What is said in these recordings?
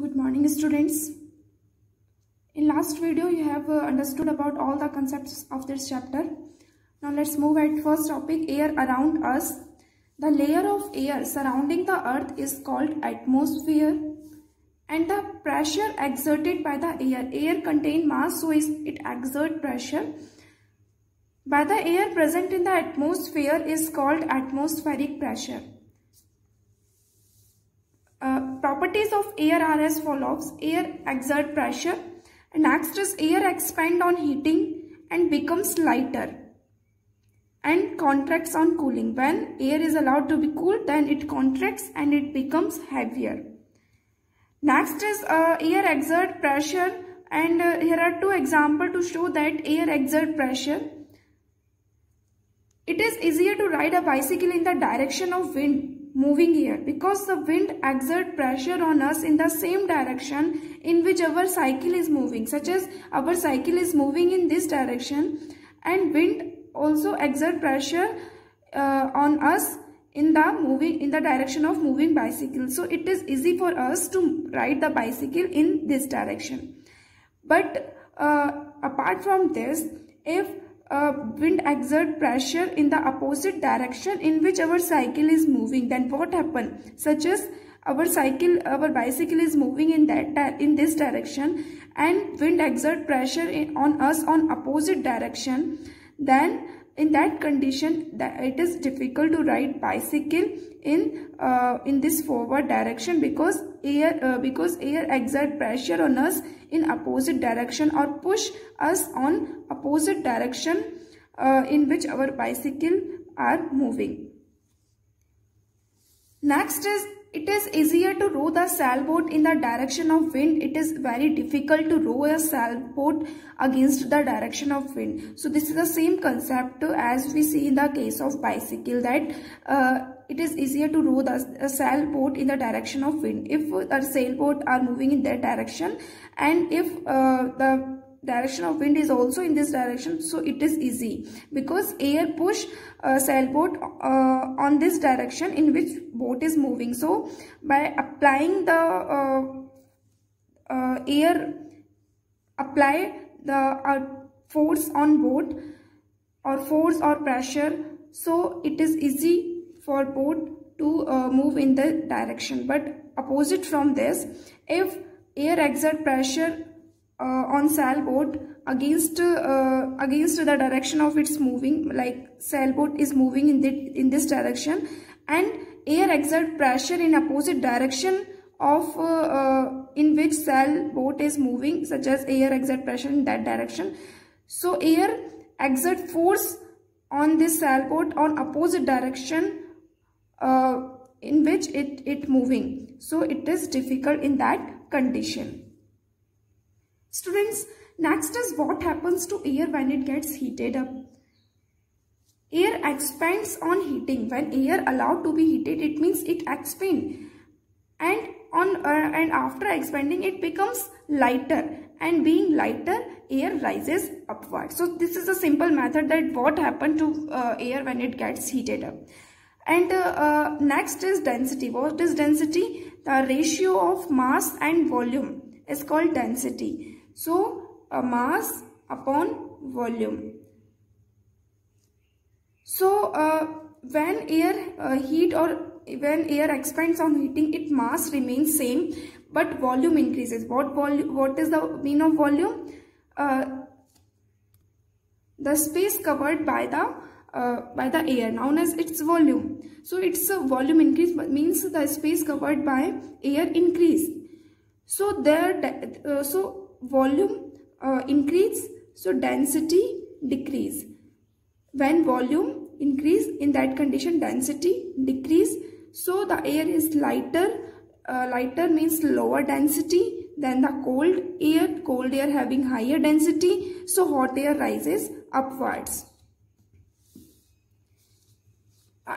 Good morning, students. In last video you have understood about all the concepts of this chapter. Now let's move at first topic, air around us. The layer of air surrounding the earth is called atmosphere, and the pressure exerted by the air contain mass, so it exerts pressure by the air present in the atmosphere is called atmospheric pressure. Properties of air are as follows. Air exert pressure, and next is air expand on heating and becomes lighter and contracts on cooling. When air is allowed to be cooled, then it contracts and it becomes heavier. Next is air exert pressure, and here are two examples to show that air exert pressure. It is easier to ride a bicycle in the direction of wind moving air because the wind exerts pressure on us in the same direction in which our cycle is moving, such as our cycle is moving in this direction, and wind also exerts pressure on us in the direction of moving bicycle. So it is easy for us to ride the bicycle in this direction. But apart from this, if wind exert pressure in the opposite direction in which our cycle is moving, then what happens? Such as our bicycle is moving in this direction, and wind exert pressure on us on opposite direction. Then in that condition, it is difficult to ride bicycle in this forward direction because air exert pressure on us in opposite direction or push us on opposite direction in which our bicycle are moving. Next is, it is easier to row the sailboat in the direction of wind. It is very difficult to row a sailboat against the direction of wind. So this is the same concept as we see in the case of bicycle, that it is easier to row the sailboat in the direction of wind if the sailboat are moving in that direction, and if the direction of wind is also in this direction, so it is easy because air push sailboat on this direction in which boat is moving. So by applying the force on boat or force or pressure, so it is easy for boat to move in the direction. But opposite from this, if air exert pressure on sailboat against the direction of its moving, like sailboat is moving in this direction, and air exert pressure in opposite direction of in which sailboat is moving, such as air exert pressure in that direction, so air exert force on this sailboat on opposite direction in which it moving, so it is difficult in that condition. Students, next is what happens to air when it gets heated up. Air expands on heating. When air allowed to be heated, it means it expands, and after expanding it becomes lighter, and being lighter, air rises upward. So this is a simple method that what happened to air when it gets heated up. And next is density. What is density? The ratio of mass and volume is called density. So mass upon volume. So when air heat or when air expands on heating, its mass remains same, but volume increases. What is the mean of volume? The space covered by the air, known as its volume. So its volume increase means the space covered by air increase. So volume increase, so density decrease. When volume increase, in that condition density decrease. So the air is lighter. Lighter means lower density than the cold air. Cold air having higher density, so hot air rises upwards.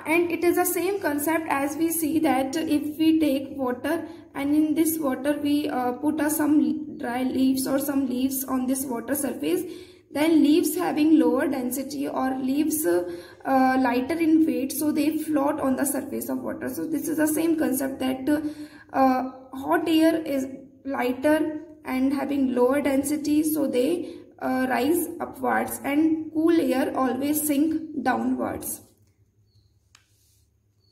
And it is the same concept as we see that if we take water and in this water we put some dry leaves or some leaves on this water surface, then leaves having lower density or leaves lighter in weight, so they float on the surface of water. So this is the same concept that hot air lighter and having lower density, so they rise upwards, and cool air always sink downwards.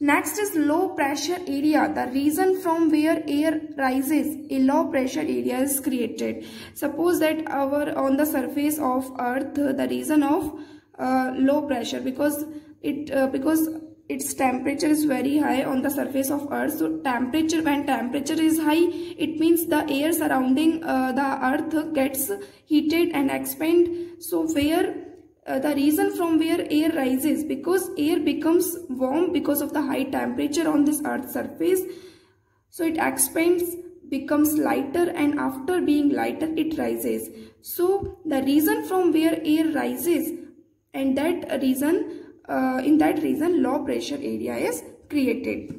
Next is low pressure area, the region from where air rises. A low pressure area is created. Suppose that on the surface of earth, the region of low pressure, because its temperature is very high on the surface of earth. So when temperature is high, it means the air surrounding the earth gets heated and expand. So where the reason from where air rises, because air becomes warm because of the high temperature on this earth's surface, so it expands, becomes lighter, and after being lighter it rises. So the reason from where air rises, and that reason in that region low pressure area is created.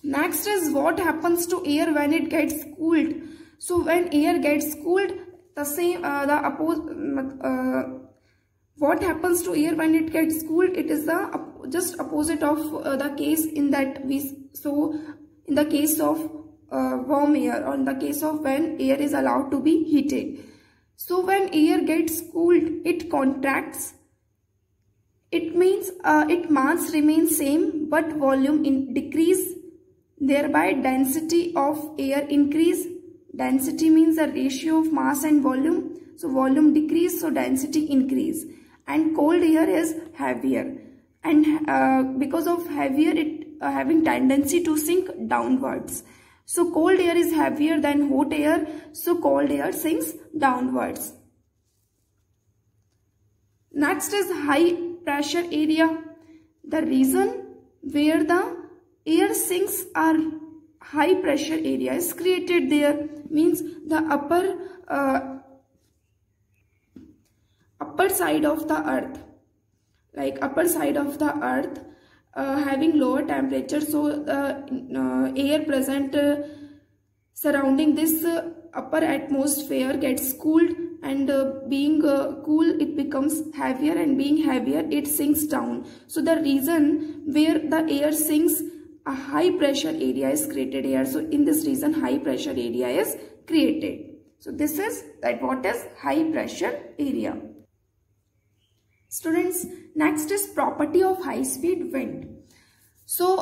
Next is what happens to air when it gets cooled. So when air gets cooled, what happens to air when it gets cooled? It is the just opposite of the case in that we saw in the case of warm air, or in the case of when air is allowed to be heated. So when air gets cooled, it contracts. It means its mass remains same but volume decrease, thereby density of air increase. Density means the ratio of mass and volume. So volume decrease, so density increase. And cold air is heavier, and because of heavier, it having tendency to sink downwards. So cold air is heavier than hot air, so cold air sinks downwards. Next is high pressure area. The reason where the air sinks are high pressure area is created there, means the upper side of the earth, like upper side of the earth having lower temperature, so air present surrounding this upper atmosphere gets cooled, and being cool it becomes heavier, and being heavier it sinks down. So the reason where the air sinks, a high pressure area is created here. So in this region high pressure area is created. So this is that what is high pressure area. Students, next is property of high speed wind. So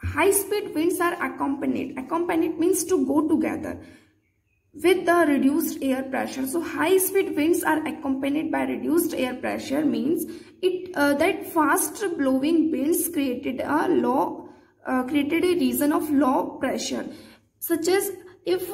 high speed winds are accompanied means to go together with the reduced air pressure. So high speed winds are accompanied by reduced air pressure, means that fast blowing winds created a region of low pressure, such as if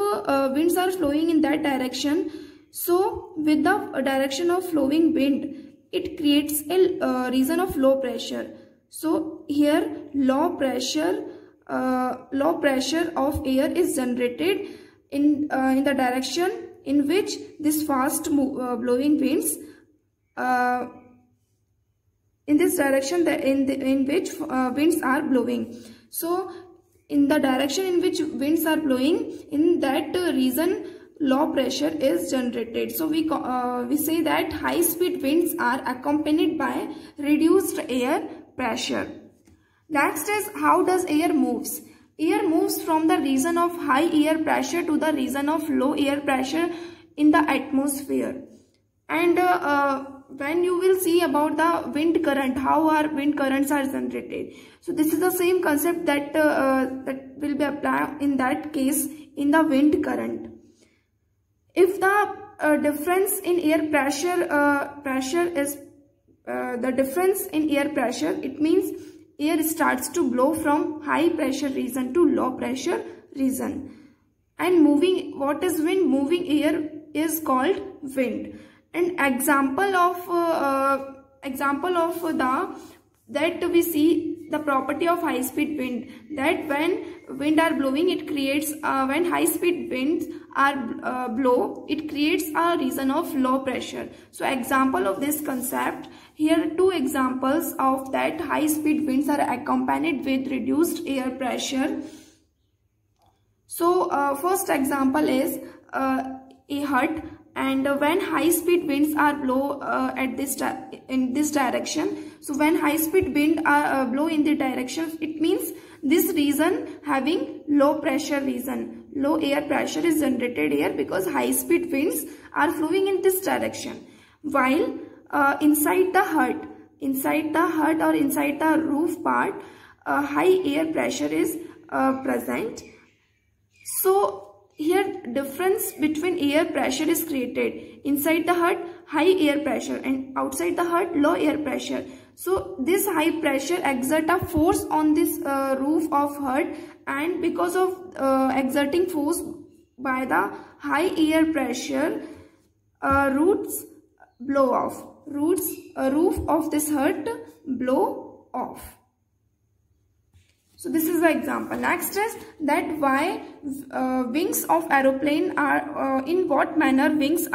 winds are flowing in that direction, so with the direction of flowing wind it creates a region of low pressure. So here low pressure of air is generated in the direction in which this fast blowing winds in this direction in which winds are blowing. So in the direction in which winds are blowing, in that region low pressure is generated. So we say that high speed winds are accompanied by reduced air pressure. Next is how does air moves. Air moves from the region of high air pressure to the region of low air pressure in the atmosphere. And when you will see about the wind current, how our wind currents are generated. So this is the same concept that that will be applied in that case in the wind current. If the difference in air pressure is the difference in air pressure, it means air starts to blow from high pressure region to low pressure region. And moving, what is wind? Moving air is called wind. An example of that we see the property of high speed wind, that when wind are blowing, it creates when high speed winds are blow, it creates a region of low pressure. So example of this concept, here two examples of that high speed winds are accompanied with reduced air pressure. So first example is a hut, and when high speed winds are blow in this direction, so when high speed wind are blow in the direction, it means this region having low pressure region. Low air pressure is generated here because high speed winds are flowing in this direction. While inside the hut or inside the roof part, high air pressure is present. So here difference between air pressure is created. Inside the hut, high air pressure, and outside the hut, low air pressure. So this high pressure exert a force on this roof of hut, and because of exerting force by the high air pressure, roofs blow off. Roof of this hut blow off. So this is the example. Next is that why wings of aeroplane are in what manner wings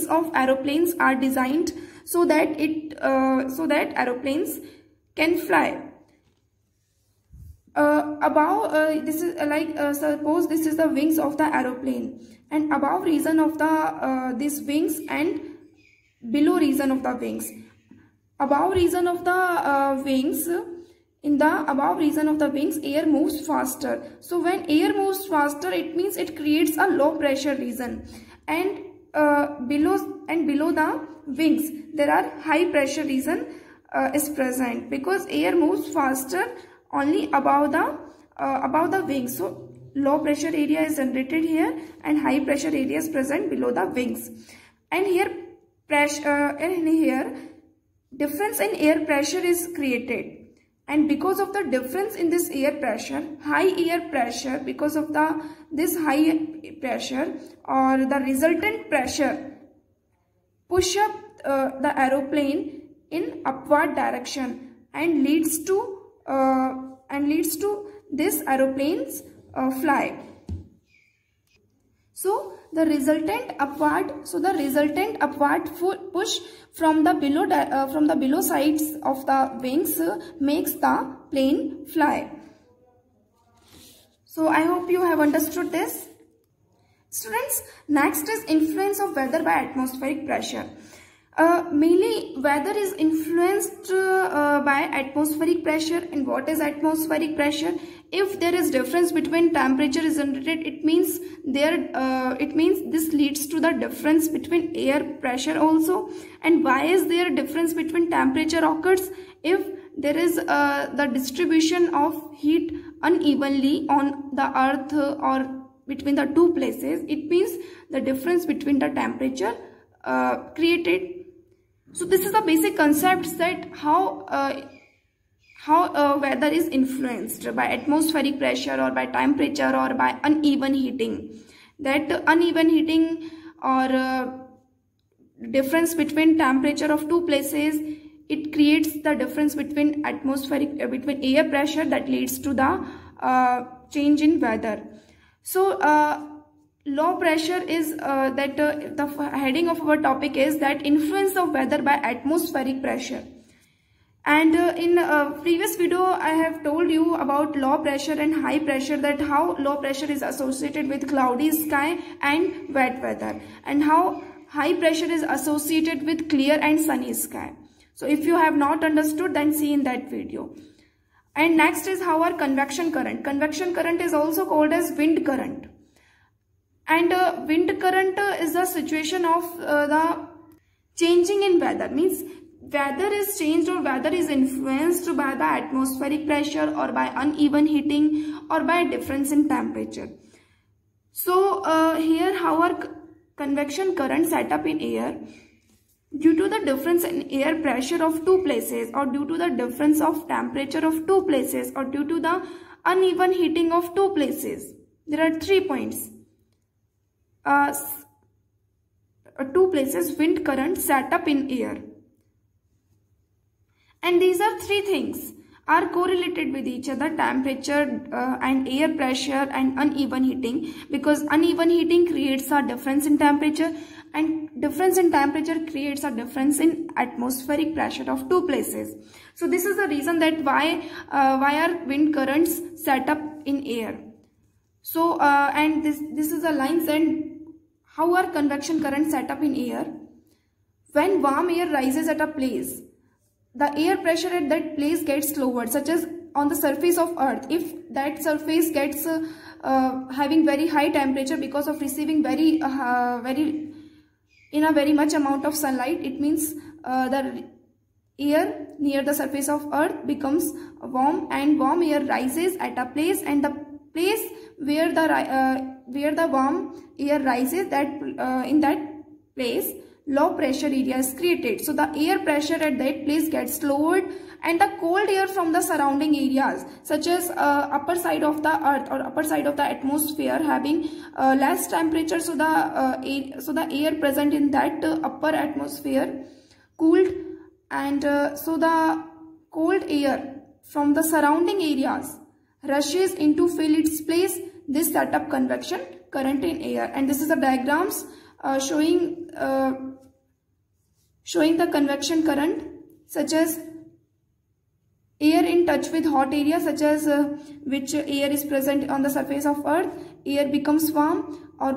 of aeroplanes are designed so that aeroplanes can fly. This is suppose this is the wings of the aeroplane, and above region of the these wings and below region of the wings. Above region of the wings. In the above region of the wings, air moves faster. So when air moves faster, it means it creates a low pressure region. And below the wings, there are high pressure region is present because air moves faster only above the wings. So low pressure area is generated here, and high pressure area is present below the wings. And here difference in air pressure is created. And because of the difference in this air pressure, high air pressure, because of this high pressure or the resultant pressure, push up the aeroplane in upward direction and leads to this aeroplane's fly. So the resultant upward push from the below sides of the wings makes the plane fly. So I hope you have understood this. Students, next is influence of weather by atmospheric pressure. Mainly weather is influenced by atmospheric pressure. And what is atmospheric pressure? If there is difference between temperature is generated, it means this leads to the difference between air pressure also. And why is there a difference between temperature occurs? If there is the distribution of heat unevenly on the earth or between the two places, it means the difference between the temperature created. So this is the basic concepts that how weather is influenced by atmospheric pressure or by temperature or by uneven heating. That uneven heating or difference between temperature of two places, it creates the difference between between air pressure that leads to the change in weather. So low pressure is the heading of our topic is that influence of weather by atmospheric pressure. And in previous video I have told you about low pressure and high pressure, that how low pressure is associated with cloudy sky and wet weather, and how high pressure is associated with clear and sunny sky. So if you have not understood, then see in that video. And next is how our convection current. Convection current is also called as wind current. And wind current is the situation of the changing in weather. Means weather is changed or weather is influenced by the atmospheric pressure or by uneven heating or by difference in temperature. So here how our convection current set up in air. Due to the difference in air pressure of two places, or due to the difference of temperature of two places, or due to the uneven heating of two places, there are 3 points. Two places wind current set up in air. And these are three things are correlated with each other: temperature and air pressure and uneven heating, because uneven heating creates a difference in temperature, and difference in temperature creates a difference in atmospheric pressure of two places. So this is the reason that why are wind currents set up in air. So and this is the lines. And how are convection currents set up in air? When warm air rises at a place, the air pressure at that place gets lowered, such as on the surface of earth. If that surface gets having very high temperature because of receiving very much amount of sunlight. It means the air near the surface of earth becomes warm, and warm air rises at a place, and the place where the warm air rises, that in that place low pressure area is created. So the air pressure at that place gets lowered, and the cold air from the surrounding areas such as upper side of the earth or upper side of the atmosphere having less temperature, so the air present in that upper atmosphere cooled, and so the cold air from the surrounding areas rushes in to fill its place. This set up convection current in air, and this is the diagrams showing the convection current, such as air in touch with hot area, such as which air is present on the surface of earth, air becomes warm, or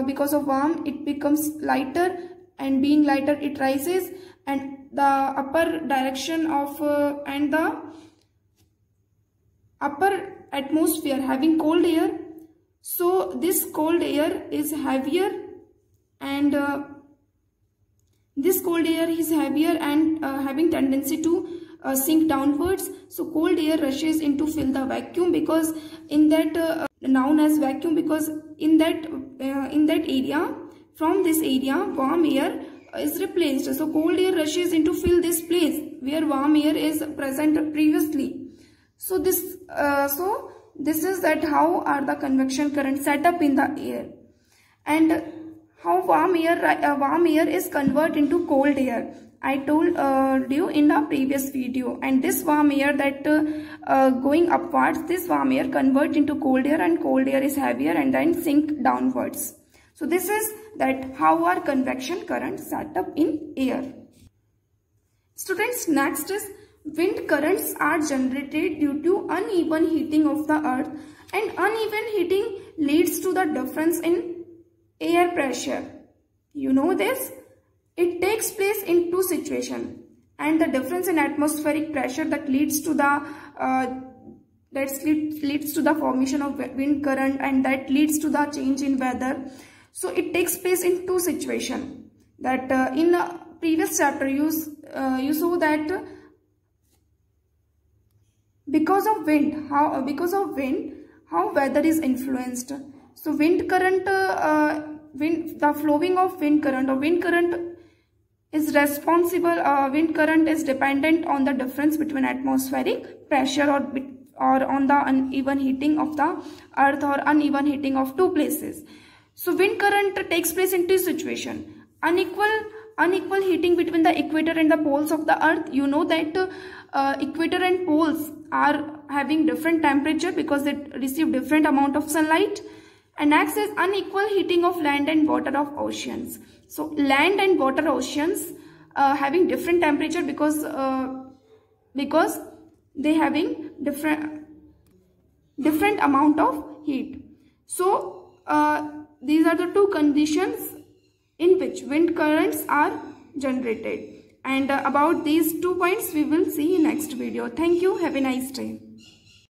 because of warm it becomes lighter, and being lighter it rises, and the upper direction of and the upper atmosphere having cold air, so this cold air is heavier, and this cold air is heavier and having tendency to sink downwards. So cold air rushes in to fill the vacuum, because in that known as vacuum, because in that area, from this area warm air is replaced. So cold air rushes in to fill this place where warm air is present previously. So this is that how are the convection current set up in the air, and how warm air is converted into cold air. I told you in the previous video, and this warm air that going upwards, this warm air convert into cold air, and cold air is heavier and then sink downwards. So this is that how are convection current set up in air. Students, next is wind currents are generated due to uneven heating of the earth, and uneven heating leads to the difference in air pressure. You know this? It takes place in two situations, and the difference in atmospheric pressure that leads to the formation of wind current, and that leads to the change in weather. So it takes place in two situations. That in the previous chapter you saw that because of wind how weather is influenced. So wind current, the flowing of wind current or wind current is responsible. Wind current is dependent on the difference between atmospheric pressure or on the uneven heating of the earth or uneven heating of two places. So wind current takes place in two situations. Unequal heating between the equator and the poles of the earth. You know that equator and poles are having different temperature because they receive different amount of sunlight. And next is unequal heating of land and water of oceans. So land and water oceans having different temperature because they having different amount of heat. So these are the two conditions in which wind currents are generated. And about these 2 points we will see in next video. Thank you. Have a nice day.